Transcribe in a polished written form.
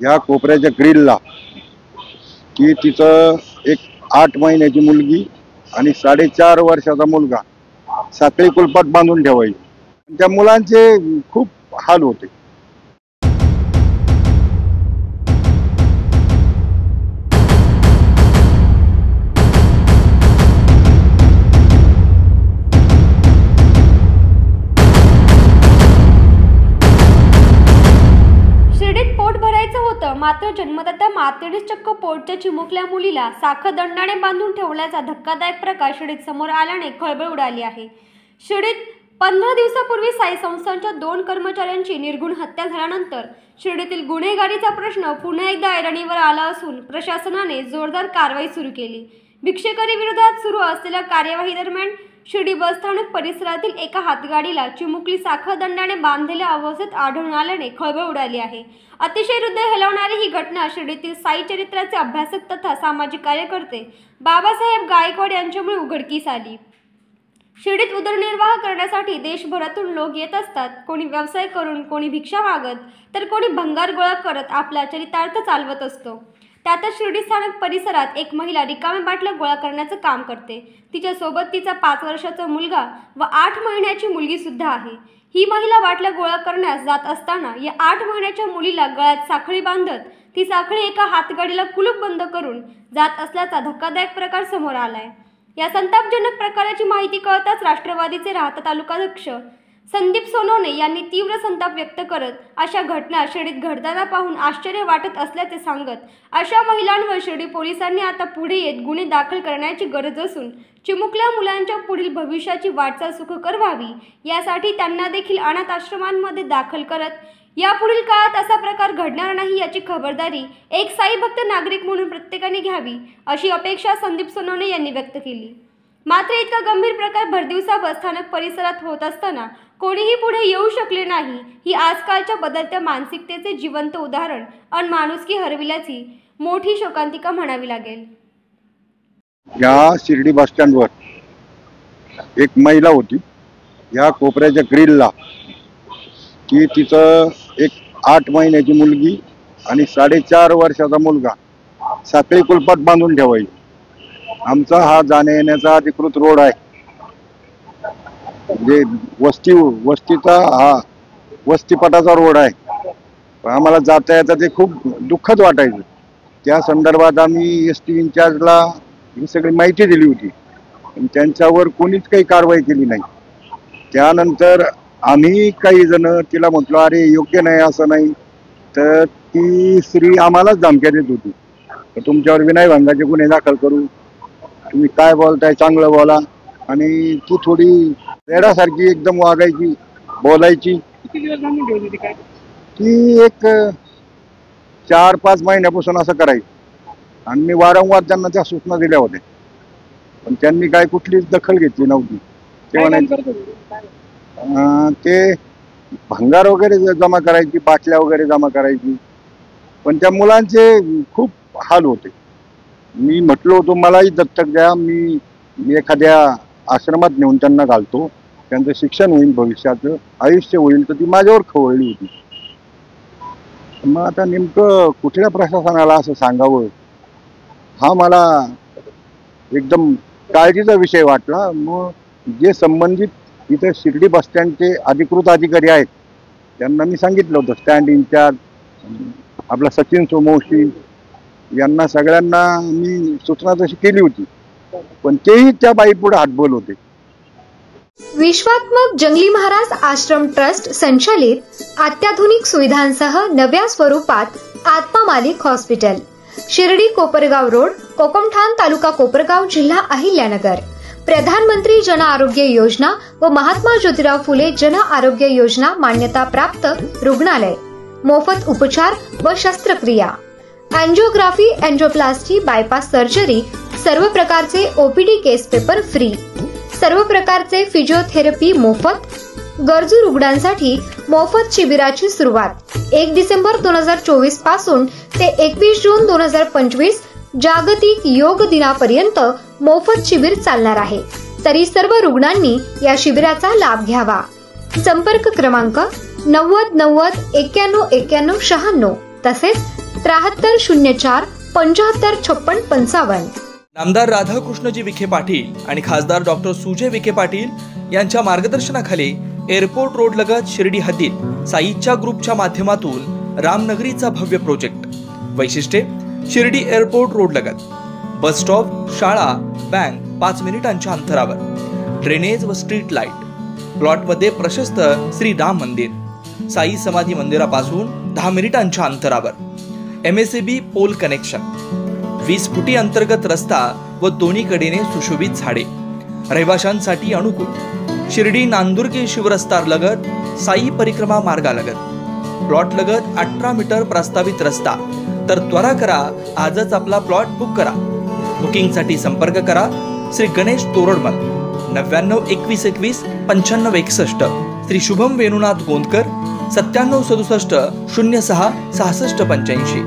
या कोपऱ्याच्या ग्रिलला की तिचं एक 8 महिन्याची मुलगी आणि 4.5 वर्षाचा मुलगा साखळी कुलपात बांधून ठेवायची। त्या मुलांचे खूप हाल होते। मात्र जन्मदात्या मातेने चक्क पोटच्या चिमुकल्या मुलीला साखरदंडाने बांधून ठेवल्याचा धक्कादायक प्रकार शिर्डीत समोर आल्याने खळबळ उडाली आहे। शिर्डीत 15 दिवसापूर्वी साई संस्थांच्या 2 कर्मचाऱ्यांची निर्घृण हत्या झाल्यानंतर शिर्डीतील गुन्हेगारीचा प्रश्न पुन्हा एकदा ऐरणीवर आला असून प्रशासनाने जोरदार कारवाई सुरू केली। भिक्षेकरी विरोधात सुरू असलेल्या कार्यवाही दरम्यान शिर्डी बसस्थानक परिसरातील एका हातगाडीला चिमुकली साखरदंडाने बांधलेल्या अवस्थेत आढळून आल्याने खळबळ उडाली आहे। अतिशय हृदय हेलवणारी ही घटना शिर्डीतील साई चरित्राचे अभ्यासक तथा सामाजिक कार्यकर्ते बाबासाहेब गायकवाड यांच्यामुळे उघडकीस आली। शिर्डीत उदरनिर्वाह करण्यासाठी देशभरातून लोक येत असतात। कोणी व्यवसाय करून, कोणी भिक्षा मागत, तर कोणी भंगार गोळा करत आपला चरितार्थ चालवत असतो। त्यातच शिर्डी स्थानक परिसरात एक महिला रिकाम्या बाटल्या गोळा करण्याचं काम करते। तिच्या सोबत तिचा 5 वर्षाचा मुलगा व 8 महिन्याची मुलगी सुद्धा आहे। ही महिला बाटल्या गोळा करण्यास जात असताना या 8 महिन्याच्या मुलीला गळ्यात साखळी बांधत ती साखळी एका हातगाडीला कुलूप बंद करून जात असल्याचा धक्कादायक प्रकार समोर आलाय। या संतापजनक प्रकाराची माहिती कळताच राष्ट्रवादीचे राहता तालुकाध्यक्ष संदीप सोनवणे यांनी तीव्र संताप व्यक्त करत अशा घटना शिर्डीत घडताना पाहून आश्चर्य वाटत असल्याचे सांगत अशा महिलांवर शिर्डी पोलिसांनी आता पुढे येत गुन्हे दाखल करण्याची गरज असून चिमुकल्या मुलांच्या पुढील भविष्याची वाटचाल सुखकर व्हावी यासाठी त्यांना देखील अनाथ आश्रमांमध्ये दाखल करत यापुढील काळात असा प्रकार घडणार नाही याची खबरदारी एक साई भक्त नागरिक म्हणून प्रत्येकाने घ्यावी अशी अपेक्षा संदीप सोनवणे यांनी व्यक्त केली। मात्र इतका गंभीर प्रकार भरदिवसा बसस्थानक परिसरात होत असताना कोणीही पुढे येऊ शकले नाही ही आजकालच्या बदलत्या मानसिकतेचे जिवंत उदाहरण अन माणुसकी हरविल्याची मोठी शोकांतिका म्हणावी लागेल। या शिर्डी बस स्टँडवर एक महिला होती या कोपऱ्याच्या ग्रिलला की तिचं एक 8 महिन्याची मुलगी आणि 4.5 वर्षाचा मुलगा साखळी कुलपात बांधून ठेवायची। आमचा हा जाण्या येण्याचा अधिकृत रोड आहे। जे वस्तीचा हा वस्तीपटाचा रोड आहे। आम्हाला जाता येता ते खूप दुःखद वाटायचं। त्या संदर्भात आम्ही एसटी इन्चार्जला ही सगळी माहिती दिली होती पण त्यांच्यावर कोणीच काही कारवाई केली नाही। त्यानंतर आम्ही काही जण तिला म्हटलो अरे योग्य नाही असं नाही, तर ती स्त्री आम्हालाच धमक्या देत होती तुमच्यावर विनयभंगाचे गुन्हे दाखल करू, तुम्ही काय बोलताय चांगलं बोला। आणि ती थोडी वेड्यासारखी एकदम वागायची, बोलायची। ती एक 4-5 महिन्यापासून असं करायची आणि मी वारंवार त्यांना त्या सूचना दिल्या होत्या पण त्यांनी काय कुठलीच दखल घेतली नव्हती। ते म्हणायचे ते भंगार वगैरे जमा करायची, बाटल्या वगैरे जमा करायची पण त्या मुलांचे खूप हाल होते। मी म्हटलो मलाही दत्तक द्या, मी एखाद्या आश्रमात नेऊन त्यांना घालतो, त्यांचं शिक्षण होईल, भविष्याचं आयुष्य होईल। तर ती माझ्यावर खवळली होती। मग आता नेमकं कुठल्या प्रशासनाला असं सांगावं हा मला एकदम काळजीचा विषय वाटला। मग जे संबंधित इथे शिर्डी बस स्टँडचे अधिकृत अधिकारी आहेत त्यांना मी सांगितलं होतं, स्टँड इन्चार्ज आपला सचिन सोमवंशी यांना सगळ्यांना मी सूचना तशी केली होती पण तेही त्या बाई पुढे हातबोल होते। विश्वात्मक जंगली महाराज आश्रम ट्रस्ट संचालित अत्याधुनिक सुविधांसह नव्या स्वरूपात आत्मा मालिक हॉस्पिटल, शिर्डी कोपरगाव रोड, कोकमठाण तालुका कोपरगाव, जिल्हा अहिल्यानगर। प्रधानमंत्री जन आरोग्य योजना व महात्मा ज्योतिराव फुले जन आरोग्य योजना मान्यता प्राप्त रुग्णालय, मोफत उपचार व शस्त्रक्रिया, एंजियोग्राफी, एंजियोप्लास्टी, बायपास सर्जरी, सर्व प्रकारचे ओपीडी केस पेपर फ्री, सर्व प्रकारचे फिजिओथेरपी मोफत। गरजू रुग्णांसाठी मोफत शिबिराची सुरुवात 1 डिसेंबर 2024 पासून ते 21 जून 2025 जागतिक योग दिनापर्यंत मोफत शिबिर चालणार आहे। तरी सर्व रुग्णांनी या शिबिराचा लाभ घ्यावा। संपर्क क्रमांक 90 90 91 91 96 तसेच 7304 7556 55. नामदार राधाकृष्णजी विखे पाटील आणि खासदार डॉक्टर सुजय विखे पाटील यांच्या मार्गदर्शनाखाली एअरपोर्ट रोड लगत शिर्डी हद्दीत साईच्या ग्रुपच्या माध्यमातून रामनगरीचा भव्य प्रोजेक्ट. वैशिष्ट्ये: शिर्डी एअरपोर्ट रोड लगत बस स्टॉप, शाळा, बँक 5 मिनिटांच्या अंतरावर, ड्रेनेज व स्ट्रीट लाईट. प्लॉटमध्ये प्रशस्त श्री राम मंदिर, साई समाधी मंदिरापासून 10 मिनिटांच्या अंतरावर, MSAB पोल कनेक्शन, 20 फुटी अंतर्गत रस्ता व दोन्ही कडेने सुशोभित झाडे, रहिवाशांसाठी अनुकूल. शिर्डी नांदुर्गी शिवरस्ता लगत साई परिक्रमा मार्गालगत. प्लॉट लगत 18 मीटर प्रस्तावित रस्ता. तर त्वरा करा, आजच आपला प्लॉट बुक करा. बुकिंगसाठी संपर्क करा श्री गणेश तोरडमल 99 21 21 95 61, श्री शुभम वेणुनाथ गोंदकर 97 67 06 66 85.